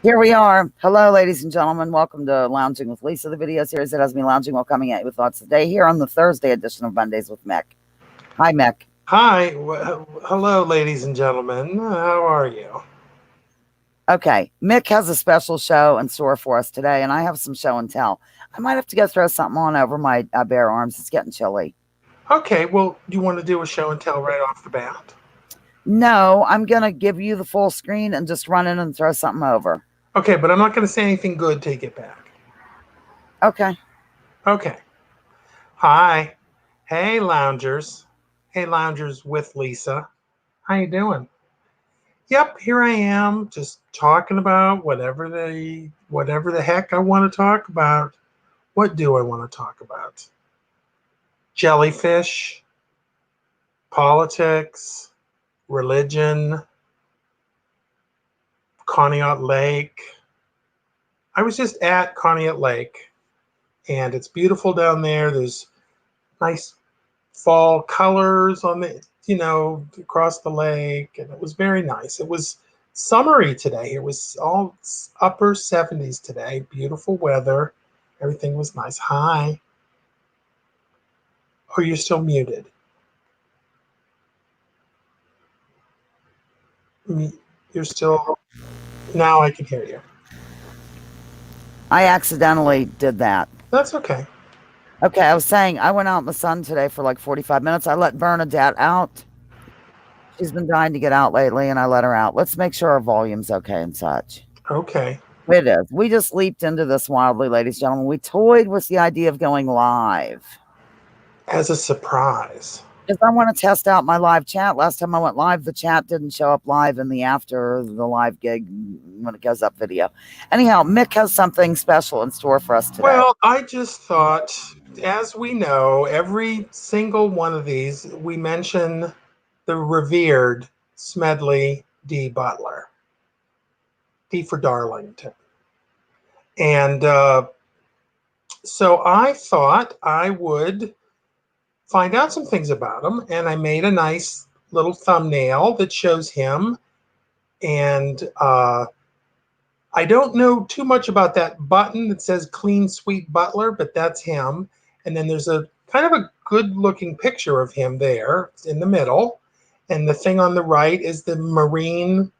Here we are. Hello, ladies and gentlemen. Welcome to Lounging with Lisa, the video series that has me lounging while coming at you with thoughts today here on the Thursday edition of Mondays with Mick. Hi, Mick. Hi. Hello, ladies and gentlemen. How are you? Okay, Mick has a special show in store for us today, and I have some show and tell. I might have to go throw something on over my bare arms. It's getting chilly. Okay, well, do you want to do a show and tell right off the bat? No, I'm going to give you the full screen and just run in and throw something over. Okay, but I'm not going to say anything good till you get back. Okay. Okay. Hi. Hey, loungers. Hey, loungers with Lisa. How you doing? Yep, here I am, just talking about whatever the heck I want to talk about. What do I want to talk about? Jellyfish, politics, religion, Conneaut Lake. I was just at Conneaut Lake, and it's beautiful down there. There's nice fall colors on the, across the lake, and it was very nice. It was summery today. It was all upper 70s today. Beautiful weather. Everything was nice. Hi. Oh, you're still muted. You're still. Now I can hear you. I accidentally did that. That's okay. Okay, I was saying I went out in the sun today for like 45 minutes. I let Bernadette out. She's been dying to get out lately, and I let her out. Let's make sure our volume's okay and such. Okay. It is. We just leaped into this wildly, ladies and gentlemen. We toyed with the idea of going live. As a surprise. Because I want to test out my live chat. Last time I went live, the chat didn't show up live in the after the live gig when it goes up video. Anyhow, Mick has something special in store for us today. Well, I just thought, as we know, every single one of these, we mention the revered Smedley D. Butler. D for Darlington. And so I thought I would find out some things about him, and I made a nice little thumbnail that shows him. And I don't know too much about that button that says Clean Sweet Butler, but that's him. And then there's a kind of a good looking picture of him there in the middle. And the thing on the right is the Marine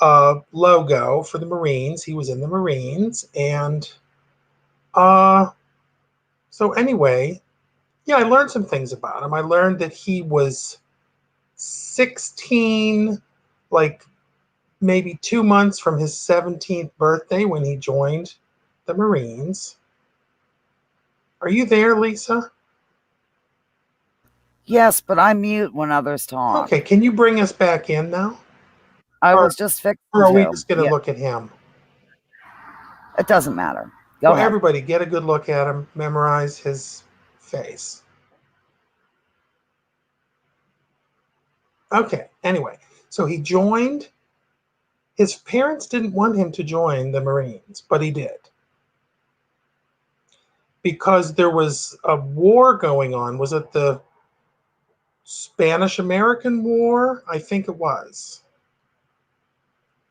logo for the Marines. He was in the Marines. And so anyway, yeah, I learned some things about him. I learned that he was 16, like maybe 2 months from his 17th birthday when he joined the Marines. Are you there, Lisa? Yes, but I mute when others talk. Okay, can you bring us back in now? I was just fixing Or are we to. just going to look at him? It doesn't matter. Go ahead. Everybody, get a good look at him. Memorize his face. Okay, anyway, so he joined. His parents didn't want him to join the Marines, but he did. Because there was a war going on. Was it the Spanish-American War? I think it was.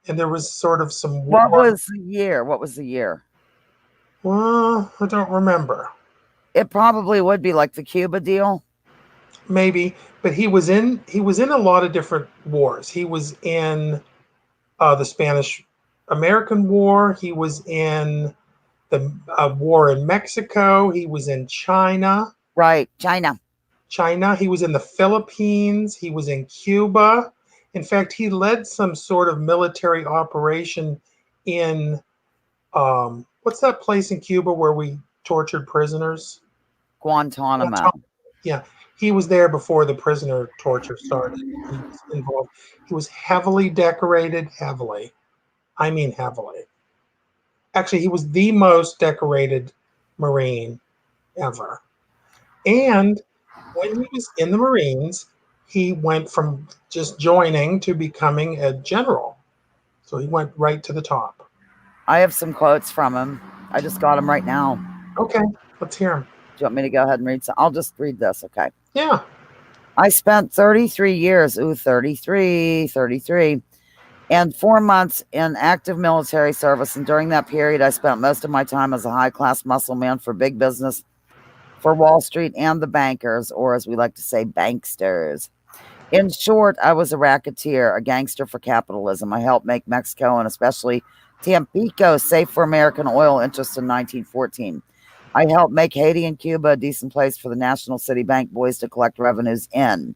And there was sort of some war. What was the year? Well, I don't remember. It probably would be like the Cuba deal. Maybe, but he was in a lot of different wars. He was in the Spanish-American War. He was in the war in Mexico. He was in China. Right, China. He was in the Philippines. He was in Cuba. In fact, he led some sort of military operation in what's that place in Cuba where we tortured prisoners? Guantanamo. Yeah. He was there before the prisoner torture started. He was involved. He was heavily decorated, heavily. I mean heavily. Actually, he was the most decorated Marine ever. And when he was in the Marines, he went from just joining to becoming a general. So he went right to the top. I have some quotes from him. I just got them right now. Okay, let's hear them. Do you want me to go ahead and read some? I'll just read this, okay? Yeah. I spent 33 years, 33, and 4 months in active military service. And during that period, I spent most of my time as a high class muscle man for big business, for Wall Street and the bankers, or as we like to say, banksters. In short, I was a racketeer, a gangster for capitalism. I helped make Mexico and especially Tampico safe for American oil interests in 1914. I helped make Haiti and Cuba a decent place for the National City Bank boys to collect revenues in.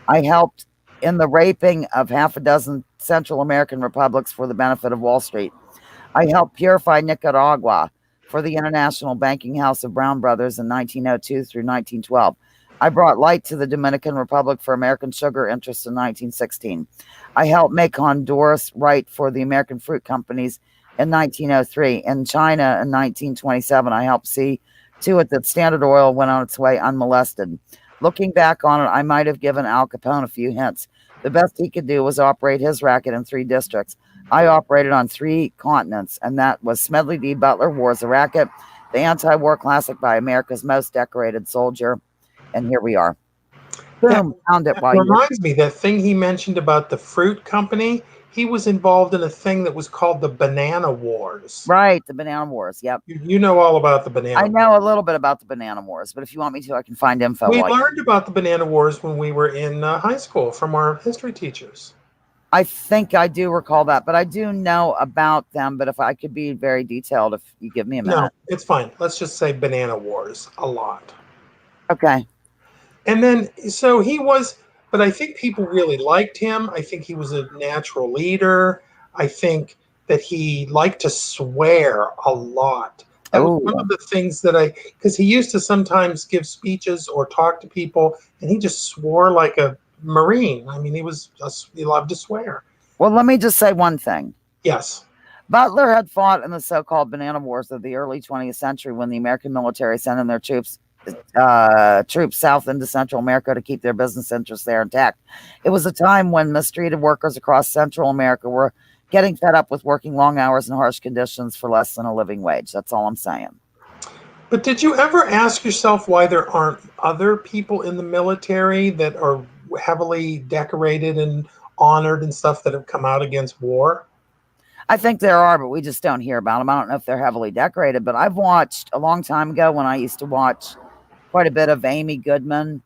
I helped in the raping of half a dozen Central American republics for the benefit of Wall Street. I helped purify Nicaragua for the International Banking House of Brown Brothers in 1902 through 1912. I brought light to the Dominican Republic for American sugar interests in 1916. I helped make Honduras right for the American fruit companies in 1903. In China in 1927, I helped see to it that Standard Oil went on its way unmolested. Looking back on it, I might have given Al Capone a few hints. The best he could do was operate his racket in 3 districts. I operated on 3 continents, and that was Smedley D. Butler, War as a Racket, the anti-war classic by America's most decorated soldier. And here we are. Boom, found it That while you were reminds me, that thing he mentioned about the fruit company, he was involved in a thing that was called the Banana Wars. right. The Banana Wars. Yep. You know all about the Banana I Wars. know a little bit about the Banana Wars, but if you want me to, I can find info. We while learned about the Banana Wars when we were in high school from our history teachers. I think I do recall that, but I do know about them. But if I could be very detailed, if you give me a minute. No, it's fine. Let's just say Banana Wars a lot. Okay. And then, so he was, but I think people really liked him. I think he was a natural leader. I think that he liked to swear a lot. That was one of the things that because he used to sometimes give speeches or talk to people, and he just swore like a Marine. I mean, he loved to swear. Well, let me just say one thing. Yes. Butler had fought in the so-called Banana Wars of the early 20th century when the American military sent in their troops south into Central America to keep their business interests there intact. It was a time when mistreated workers across Central America were getting fed up with working long hours and harsh conditions for less than a living wage. That's all I'm saying. But did you ever ask yourself why there aren't other people in the military that are heavily decorated and honored and stuff that have come out against war? I think there are, but we just don't hear about them. I don't know if they're heavily decorated, but I've watched a long time ago when I used to watch quite a bit of Amy Goodman.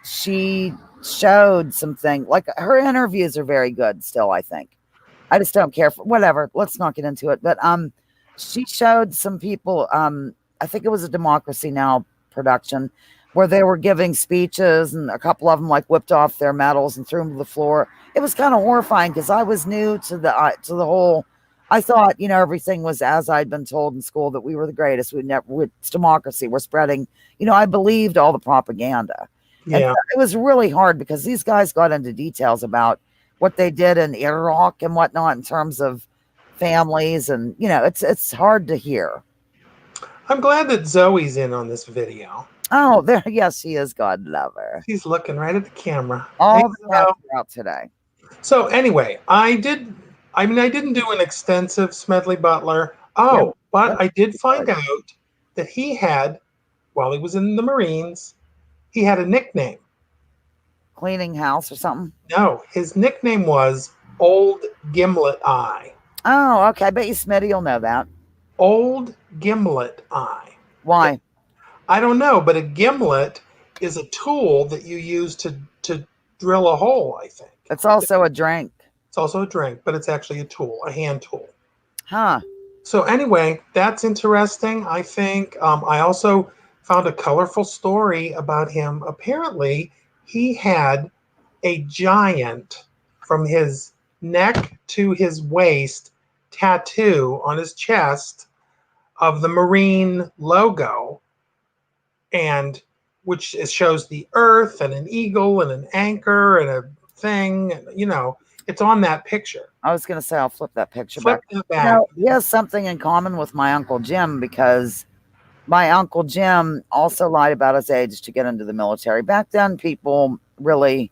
She showed something, like her interviews are very good still, I think. I just don't care for whatever. Let's not get into it. But she showed some people, I think it was a Democracy Now! Production, where they were giving speeches and a couple of them like whipped off their medals and threw them to the floor. It was kind of horrifying because I was new to the whole. I thought, everything was as I'd been told in school, that we were the greatest. It's democracy. We're spreading, I believed all the propaganda. Yeah. And it was really hard because these guys got into details about what they did in Iraq and whatnot in terms of families. And, it's hard to hear. I'm glad that Zoe's in on this video. Oh, there. Yes, she is. God love her. She's looking right at the camera. All the cats are out today. So anyway, I didn't do an extensive Smedley Butler. Oh, but I did find out that he had, while he was in the Marines, he had a nickname. Cleaning house or something? No, his nickname was Old Gimlet Eye. Oh, okay. I bet you Smitty will know that. Old Gimlet Eye. Why? I don't know, but a gimlet is a tool that you use to drill a hole, I think. It's also a drink. It's also a drink, but it's actually a tool, a hand tool. Huh. So anyway, that's interesting, I think. I also found a colorful story about him. Apparently, he had a giant, from his neck to his waist, tattoo on his chest of the Marine logo, and which shows the earth and an eagle and an anchor and a thing. It's on that picture. I was going to say, I'll flip that picture Flip back. that back. He has something in common with my Uncle Jim, because my Uncle Jim also lied about his age to get into the military. Back then, people really,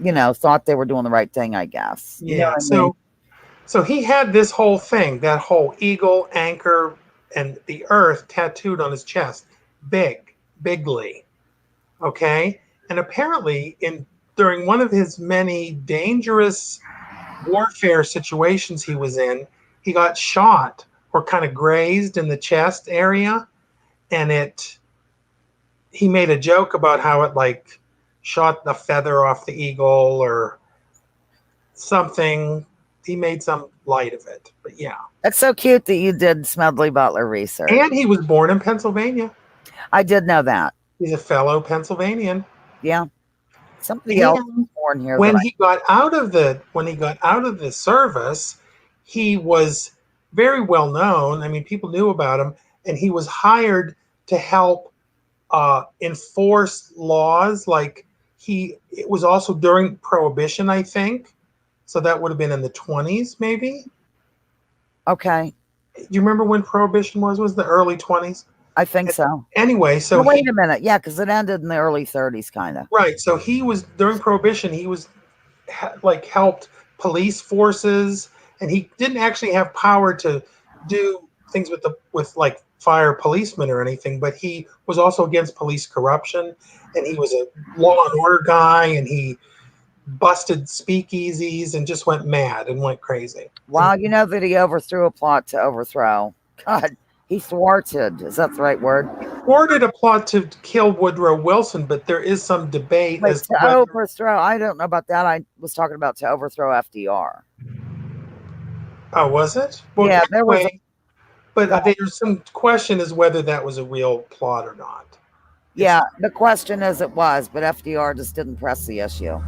thought they were doing the right thing, I guess. Yeah. So he had this whole thing, that whole eagle, anchor, and the earth tattooed on his chest. Bigly. Okay? And apparently during one of his many dangerous warfare situations he was in, he got shot or kind of grazed in the chest area, and he made a joke about how it like shot the feather off the eagle or something. He made some light of it, but yeah. That's so cute that you did Smedley Butler research. And he was born in Pennsylvania. I did know that. He's a fellow Pennsylvanian. Yeah. Somebody else was And born here when that he got out of the service, he was very well known. I mean, people knew about him, and he was hired to help enforce laws. Like it was also during Prohibition, I think. So that would have been in the 20s, maybe. Okay. Do you remember when Prohibition was? Was the early 20s? I think so. Anyway, so Well, wait a minute. Yeah, because it ended in the early 30s, kind of. right. So he was during Prohibition. He was like helped police forces, and he didn't actually have power to do things with like fire policemen or anything. But he was also against police corruption, and he was a law and order guy, and he busted speakeasies and just went mad and went crazy. Wow, you know that he overthrew a plot to overthrow. God, he thwarted. Is that the right word? Thwarted a plot to kill Woodrow Wilson, but there is some debate Wait, as to overthrow. I don't know about that. I was talking about to overthrow FDR. Oh, was it? Well, Yeah, there was. But there's some question as whether that was a real plot or not. Yeah, the question is it was, but FDR just didn't press the issue.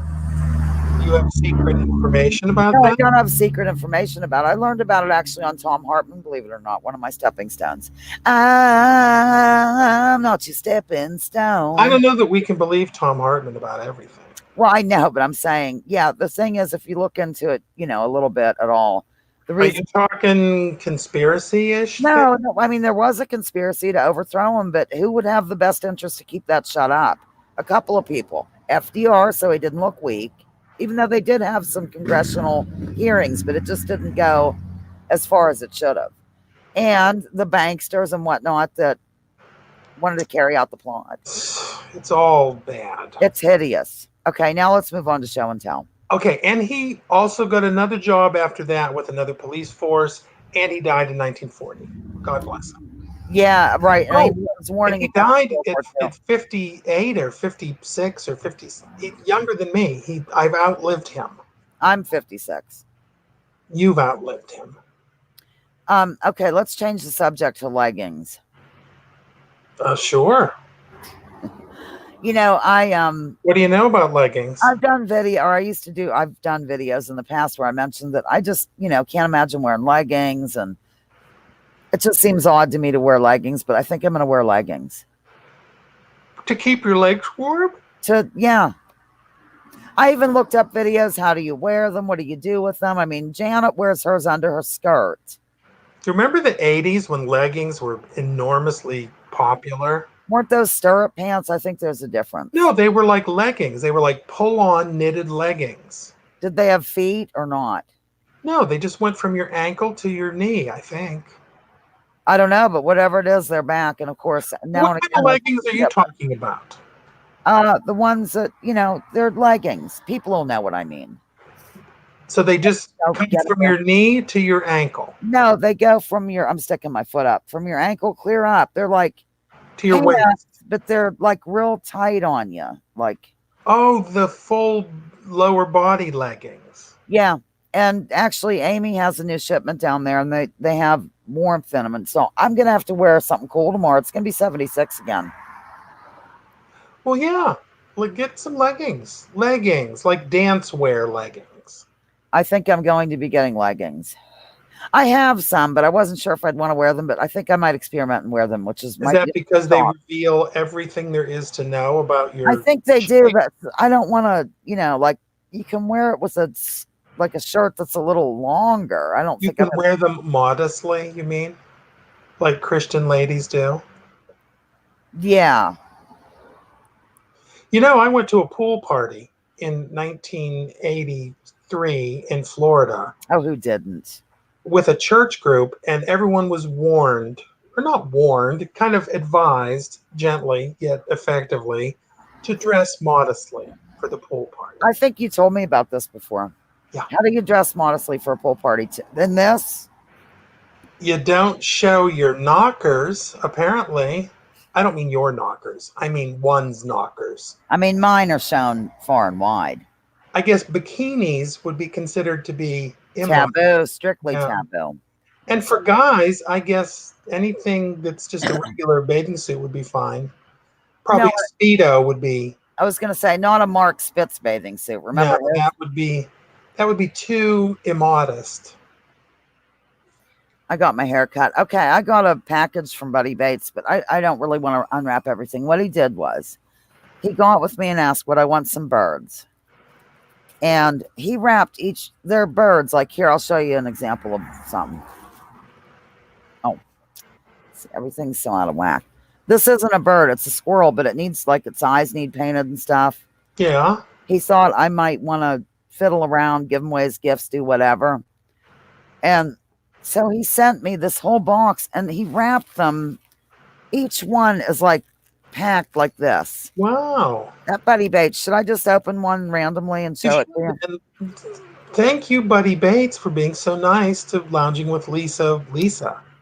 You have secret information about No, I that? don't have secret information about it. I learned about it actually on Tom Hartman, believe it or not, one of my stepping stones. I'm not your stepping stone. I don't know that we can believe Tom Hartman about everything. Well, I know, but I'm saying, yeah, the thing is, if you look into it, a little bit at all, the Are you reason. talking conspiracy-ish? No, I mean, there was a conspiracy to overthrow him, but who would have the best interest to keep that shut up? A couple of people. FDR, so he didn't look weak, even though they did have some congressional hearings, but it just didn't go as far as it should have. And the banksters and whatnot that wanted to carry out the plot. It's all bad. It's hideous. Okay, now let's move on to show and tell. Okay, and he also got another job after that with another police force, and he died in 1940. God bless him. Yeah, right. And Oh, he was warning. He died at 58 or 56 or 50. Younger than me. I've outlived him. I'm 56. You've outlived him. Okay, let's change the subject to leggings. Sure. What do you know about leggings? I've done videos in the past where I mentioned that I just, can't imagine wearing leggings, and it just seems odd to me to wear leggings, but I think I'm going to wear leggings. To keep your legs warm? Yeah. I even looked up videos. How do you wear them? What do you do with them? I mean, Janet wears hers under her skirt. Do you remember the 80s when leggings were enormously popular? Weren't those stirrup pants? I think there's a difference. No, they were like leggings. They were like pull-on knitted leggings. Did they have feet or not? No, they just went from your ankle to your knee, I think. I don't know, but whatever it is, they're back. And of course, now what kind of leggings are you talking about? The ones that, they're leggings. People will know what I mean. So they just come from your knee to your ankle? No, they go from I'm sticking my foot up, from your ankle clear up. They're like to your waist, but they're like real tight on you. Like, oh, the full lower body leggings. Yeah. And actually, Amy has a new shipment down there, and they have warmth in them. And so I'm going to have to wear something cool tomorrow. It's going to be 76 again. Well, yeah. Get some leggings. Leggings, like dance wear leggings. I think I'm going to be getting leggings. I have some, but I wasn't sure if I'd want to wear them. But I think I might experiment and wear them, which is that because they reveal everything there is to know about your... I think they do, but I don't want to, like, you can wear it with a shirt that's a little longer. I don't think you can wear them modestly, you mean? Like Christian ladies do? Yeah. I went to a pool party in 1983 in Florida. Oh, who didn't? With a church group, and everyone was warned, or not warned, kind of advised gently yet effectively to dress modestly for the pool party. I think you told me about this before. Yeah. How do you dress modestly for a pool party? Then this? You don't show your knockers, apparently. I don't mean your knockers. I mean one's knockers. I mean, mine are shown far and wide. I guess bikinis would be considered to be immodest. Taboo, strictly Yeah. taboo. And for guys, I guess anything that's just a regular bathing suit would be fine. Probably No, a Speedo would be. I was going to say not a Mark Spitz bathing suit. Remember No, his? that would be too immodest. I got my hair cut. Okay, I got a package from Buddy Bates, but I don't really want to unwrap everything. What he did was he got with me and asked, would I want some birds? And he wrapped their birds. Like, here, I'll show you an example of something. Oh, see, everything's so out of whack. This isn't a bird, it's a squirrel, but it needs, like, its eyes need painted and stuff. Yeah. He thought I might want to fiddle around, give him away as gifts, do whatever. And so he sent me this whole box and he wrapped them. Each one is like packed like this. Wow. That Buddy Bates. Should I just open one randomly and show it to you? And thank you, Buddy Bates, for being so nice to Lounging with Lisa.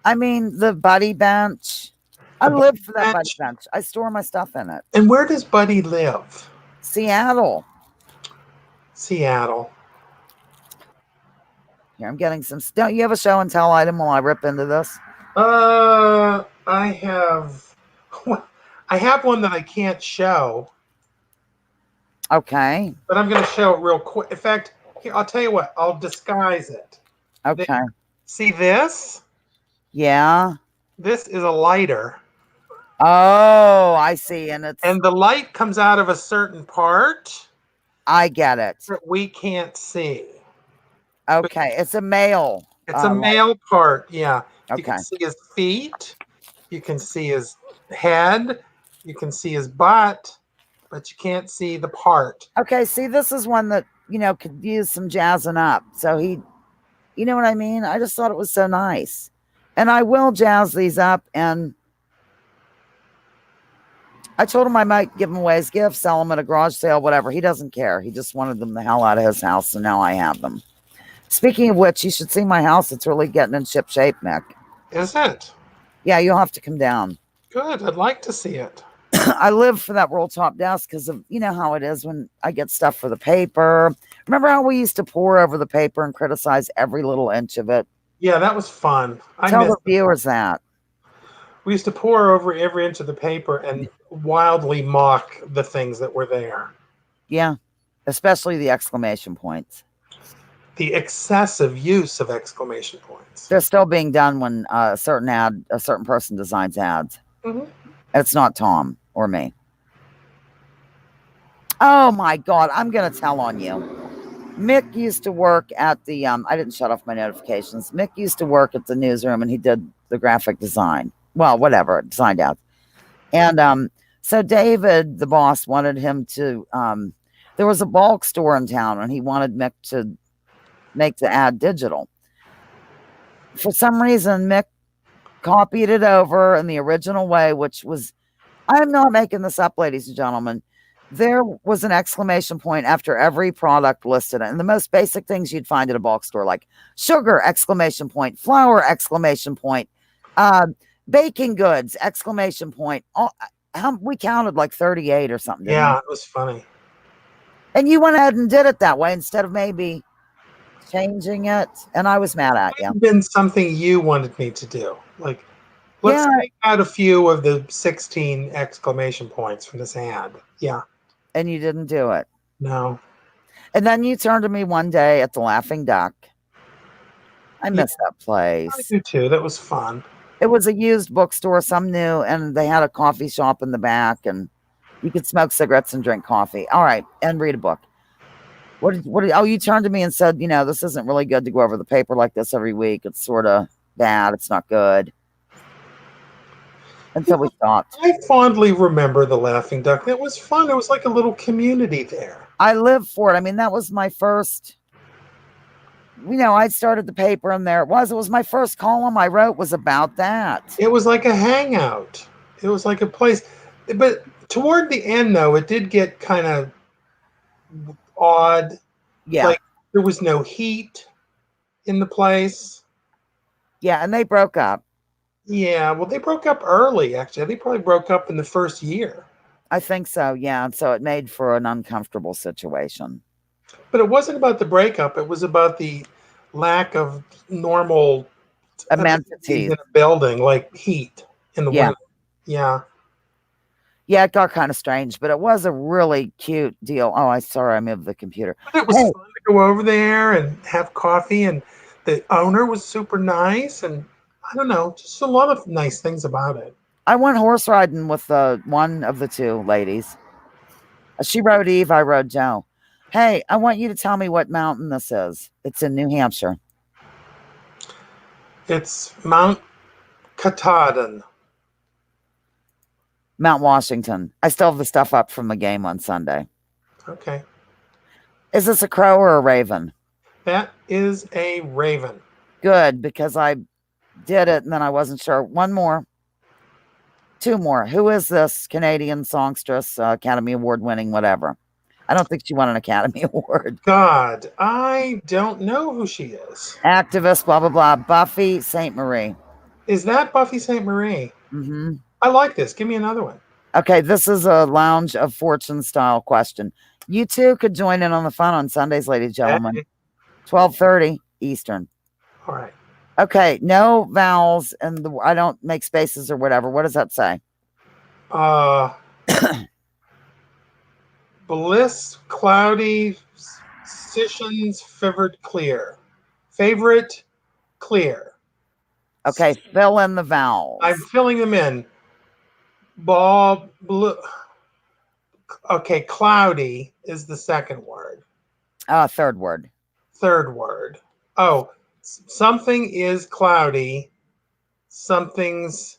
I mean, the Buddy Bench. I live for that Buddy Bench. I store my stuff in it. And where does Buddy live? Seattle. Seattle. Here, I'm getting some. Don't you have a show and tell item while I rip into this? I have one that I can't show. Okay. But I'm going to show it real quick. In fact, here, I'll tell you what. I'll disguise it. Okay. See this? Yeah. This is a lighter. Oh, I see. And the light comes out of a certain part. I get it. That we can't see. Okay. It's a male. It's a male part. Yeah. Okay. You can see his feet. You can see his head. You can see his butt. But you can't see the part. Okay. See, this is one that, could use some jazzing up. So you know what I mean? I just thought it was so nice. And I will jazz these up. And I told him I might give them away as gifts, sell them at a garage sale, whatever. He doesn't care. He just wanted them the hell out of his house. So now I have them. Speaking of which, you should see my house. It's really getting in ship shape, Mick. Is it? Yeah, you'll have to come down. Good. I'd like to see it. I live for that roll top desk because of, how it is when I get stuff for the paper. Remember how we used to pour over the paper and criticize every little inch of it? Yeah, that was fun. Tell the viewers that. We used to pour over every inch of the paper and wildly mock the things that were there. Yeah, especially the exclamation points. The excessive use of exclamation points. They're still being done when a certain person designs ads. Mm-hmm. It's not Tom or me. Oh my God, I'm going to tell on you. Mick used to work at the, I didn't shut off my notifications. Mick used to work at the newsroom and he did the graphic design. Well, whatever, designed ads. And so David, the boss, wanted him to, there was a bulk store in town and he wanted Mick to make the ad digital. For some reason, Mick copied it over in the original way, which was, I'm not making this up, ladies and gentlemen. There was an exclamation point after every product listed. And the most basic things you'd find at a bulk store, like sugar, exclamation point, flour, exclamation point, baking goods, exclamation point. We counted like 38 or something. Yeah, it was funny. And you went ahead and did it that way instead of maybe changing it. And I was mad at you. It would have been something you wanted me to do. Like, let's take out a few of the 16 exclamation points from this ad. Yeah. And you didn't do it. No. And then you turned to me one day at the Laughing Duck. I miss that place. I do too. That was fun. It was a used bookstore, some new, and they had a coffee shop in the back, and you could smoke cigarettes and drink coffee. All right, and read a book. Oh, you turned to me and said, this isn't really good to go over the paper like this every week. It's sort of bad. It's not good. And so we stopped. I fondly remember the Laughing Duck. It was fun. It was like a little community there. I lived for it. I mean, that was my first, I started the paper and there it was. It was my first column I wrote was about that. It was like a hangout. It was like a place. But toward the end, though, it did get kind of odd. Yeah. Like There was no heat in the place. Yeah, and they broke up. Yeah, well, they broke up early, actually. They probably broke up in the first year. I think so, yeah, and so it made for an uncomfortable situation. But it wasn't about the breakup, it was about the lack of normal amenities in Amenities. a building, like heat in the Yeah. winter. Yeah. Yeah, it got kind of strange, but it was a really cute deal. Oh, I sorry, I moved the computer. But it was Hey, fun to go over there and have coffee, and the owner was super nice, and I don't know, just a lot of nice things about it. I went horse riding with one of the two ladies. She rode Eve, I rode Joe. Hey, I want you to tell me what mountain this is. It's in New Hampshire. It's Mount Katahdin. Mount Washington. I still have the stuff up from the game on Sunday. Okay. Is this a crow or a raven? That is a raven. Good, because I did it and then I wasn't sure. One more. Two more. Who is this Canadian songstress, Academy Award winning, whatever? I don't think she won an Academy Award. God, I don't know who she is. Activist, blah, blah, blah. Buffy St. Marie. Is that Buffy St. Marie? Mm-hmm. I like this. Give me another one. Okay, this is a Lounge of Fortune style question. You two could join in on the fun on Sundays, ladies and gentlemen. Okay. 12:30 Eastern. All right. Okay, no vowels, and I don't make spaces or whatever. What does that say? Bliss, cloudy, Sessions, favored, clear. Favorite, clear. Okay, fill in the vowels. I'm filling them in. Ball, blue. Okay, cloudy is the second word. Third word. Third word. Oh, something is cloudy. Something's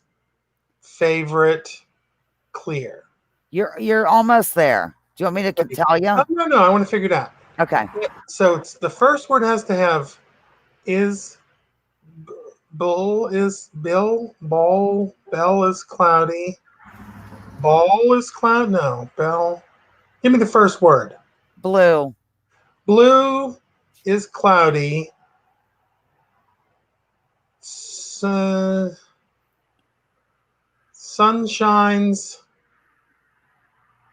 favorite, clear. You're almost there. Do you want me to tell you? Oh, no, I want to figure it out. Okay. So it's the first word has to have is bull is bill, ball, bell is cloudy. Ball is cloud? No, bell. Give me the first word. Blue. Blue is cloudy. Sun shines.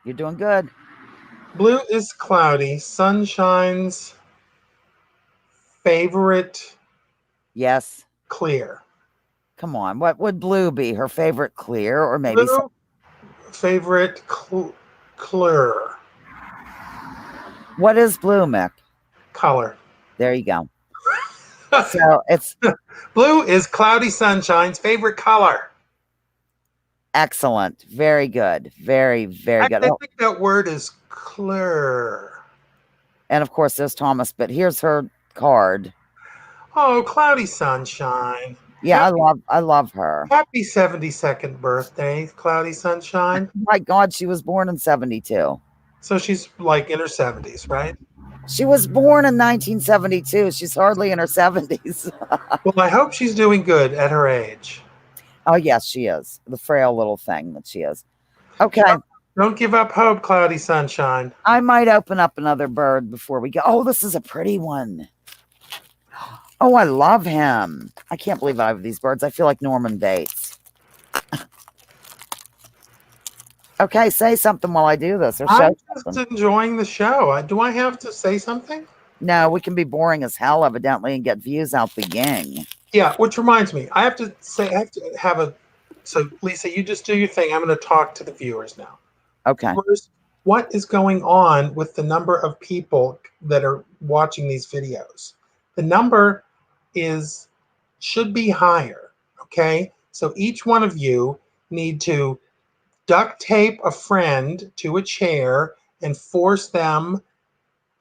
You're doing good. Blue is cloudy. Sun shines. Favorite, Yes. clear. Come on. What would blue be? Her favorite clear or maybe Blue, favorite, clear. What is blue, Mick? Color. There you go. So it's Blue is cloudy sunshine's favorite color. excellent. Very good. Very, very good. I think that word is clear. And of course, there's Thomas, but here's her card. Oh, cloudy sunshine. Yeah, I love her. Happy 72nd birthday, Cloudy Sunshine. My God, she was born in 72. So she's like in her 70s, right? She was born in 1972. She's hardly in her 70s. Well, I hope she's doing good at her age. Oh, yes, she is. The frail little thing that she is. Okay. Don't give up hope, Cloudy Sunshine. I might open up another bird before we go. Oh, this is a pretty one. Oh, I love him. I can't believe I have these birds. I feel like Norman Bates. Okay, say something while I do this. Or I'm show just something. enjoying the show. Do I have to say something? No, we can be boring as hell, evidently, and get views out the yang. Yeah, which reminds me, I have to have a. So, Lisa, you just do your thing. I'm going to talk to the viewers now. Okay. First, what is going on with the number of people that are watching these videos? The number should be higher. Okay, so each one of you need to duct tape a friend to a chair and force them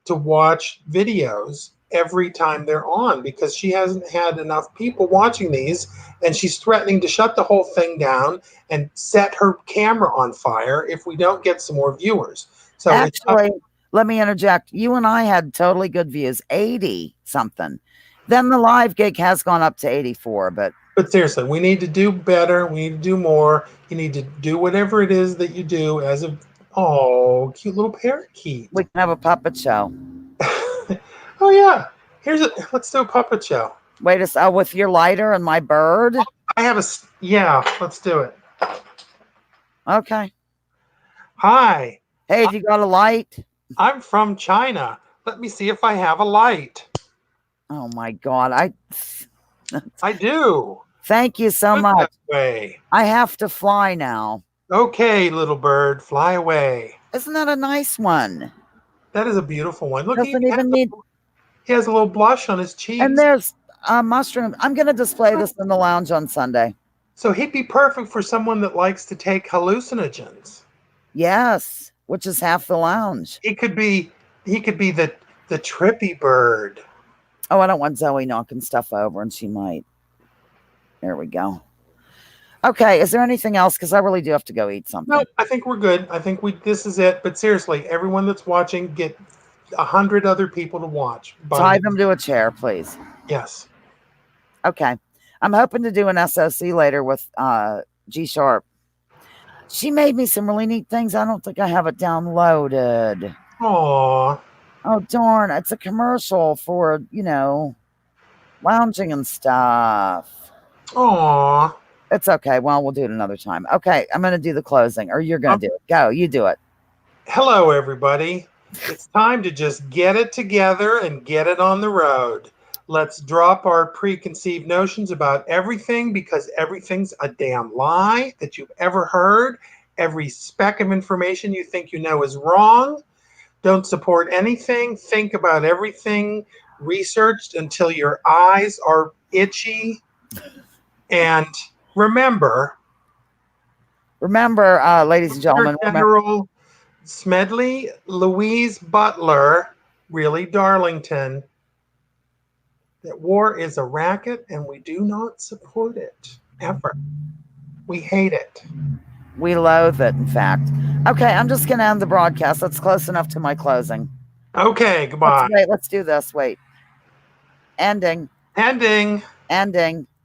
to watch videos every time they're on, because she hasn't had enough people watching these, and she's threatening to shut the whole thing down and set her camera on fire if we don't get some more viewers. So actually, let me interject. You and I had totally good views, 80 something. Then the live gig has gone up to 84, but seriously, we need to do better. We need to do more. You need to do whatever it is that you do as a cute little parakeet. We can have a puppet show. Oh yeah. Let's do a puppet show. Wait a second. With your lighter and my bird? Yeah, let's do it. Okay. Hi. Hey, have you got a light? I'm from China. Let me see if I have a light. Oh my God. I do. Thank you so Good much. that way. I have to fly now. Okay, little bird, fly away. Isn't that a nice one? That is a beautiful one. Look, Doesn't even need. he has a little blush on his And cheeks. there's a mushroom. I'm going to display this in the lounge on Sunday. So he'd be perfect for someone that likes to take hallucinogens. Yes, which is half the lounge. He could be the trippy bird. Oh, I don't want Zoe knocking stuff over, and she might. There we go. Okay, is there anything else? Because I really do have to go eat something. No, I think we're good. I think this is it. But seriously, everyone that's watching, get 100 other people to watch. Tie them to a chair, please. Yes. Okay. I'm hoping to do an SOC later with G Sharp. She made me some really neat things. I don't think I have it downloaded. Aww. Oh, darn. It's a commercial for, lounging and stuff. Aww. It's okay. Well, we'll do it another time. Okay, I'm going to do the closing, or you're going to do it. Go, you do it. Hello, everybody. It's time to just get it together and get it on the road. Let's drop our preconceived notions about everything, because everything's a damn lie that you've ever heard. Every speck of information you think you know is wrong. Don't support anything. Think about everything researched until your eyes are itchy. And remember, ladies and gentlemen, General Smedley Louise Butler, really Darlington, that war is a racket and we do not support it ever. We hate it. We loathe it, in fact. Okay, I'm just going to end the broadcast. That's close enough to my closing. Okay, goodbye. Let's do this. Wait. Ending. Ending. Ending.